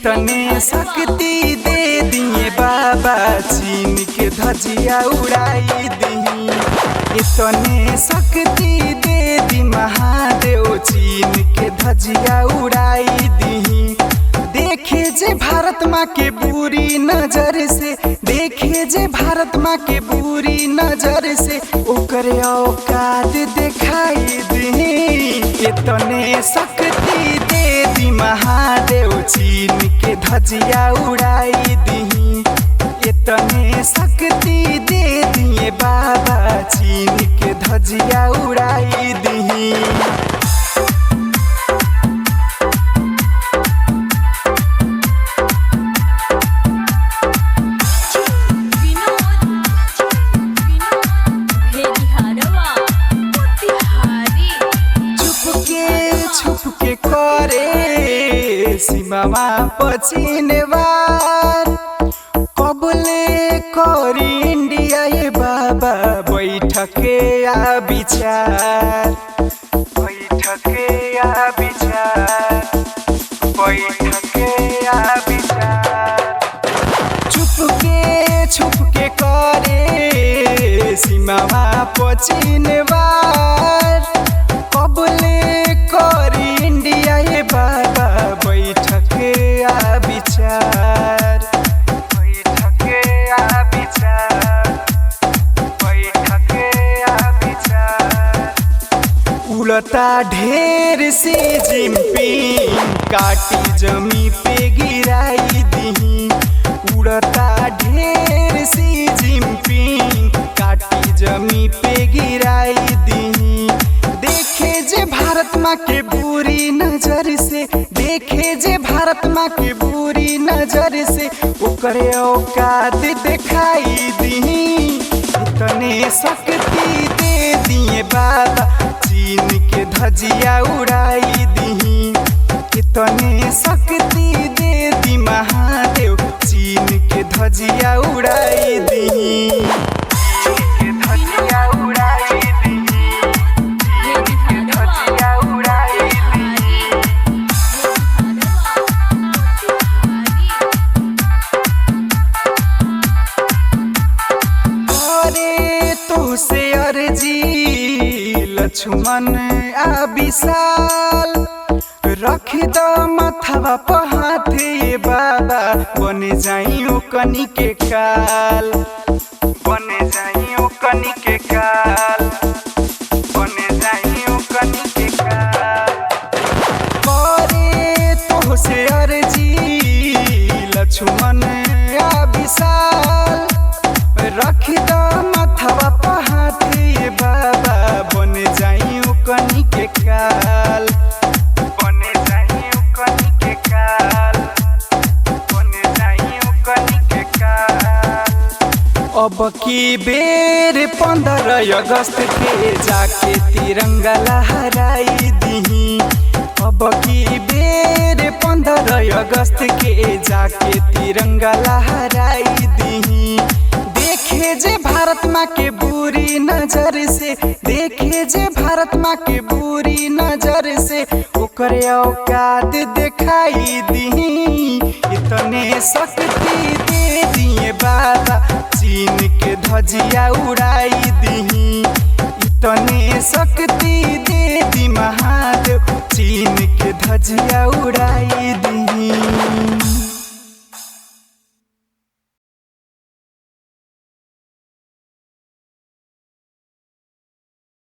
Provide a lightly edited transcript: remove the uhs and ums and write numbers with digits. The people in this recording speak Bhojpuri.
इतने शक्ति दे दिए बाबा, चीन के धजिया उड़ाई दी। इतने शक्ति दे दी महादेव, चीन के धजिया उड़ाई दी। देखे जे भारत माँ के बुरी नजर से, देखे जे भारत माँ के बुरी नजर से, ओकरे औकात दिखाई दी। इतने शक्ति दे दी महादेव, चीन के धजिया उड़ाई दी। इतने शक्ति दे दिए बाबा, चीन के धजिया उड़ाई दी। छुपके करे सीमावा पछिने वार, कबले करी इंडिया ये बाबा बैठके आ विचार, बैठके आ विचार, बैठके आ विचार। छुपके करे सीमावा पछिने वार, कबले करी इंडिया ये बाबा बैठके आ विचार, बैठके आ विचार, बैठके आ विचार। उड़ता ढेर से जिम्पिंग, काटी जमी पे गिराई दी। उड़ता ढेर से जिम्पिंग, काटी जमी पे गिराई दी। देखे जे भारत माँ के बुरी नजर से, देखे जे भारत माँ के बुरी नजर से, ओकरे औकात दिखाई दी। इतने शक्ति दे दिए बाबा, चीन के धजिया उड़ाई दी। इतने शक्ति दे दी महादेव, चीन के धजिया उड़ाई दी। से अर्जी लक्ष्मण आ विशाल, रख द मथवा पर हाथ ये बाबा, बन जाइयो कनी के काल, बन जाइयो कनी के काल, बन जाइयो कनी के काल। करे तो से अर्जी लक्ष्मण आ विशाल, रख द मथवा पर हाथ ये बाबा, बन जाइयो कनी के काल, बन जाइयो कनी के काल, बन जाइयो कनी के काल। अब की बेर 15 अगस्त के जाके तिरंगा लहराई दी। अब की बेर 15 अगस्त के जाके तिरंगा लहराई दी। देखे जे भारत माँ के बुरी नजर से, देखे जे भारत माँ के बुरी नजर से, ओकरे औकात दिखाई दी। इतने शक्ति दे दिए बाबा, चीन के धजिया उड़ाई दी। इतने शक्ति दे दी महादेव, चीन के धजिया उड़ाई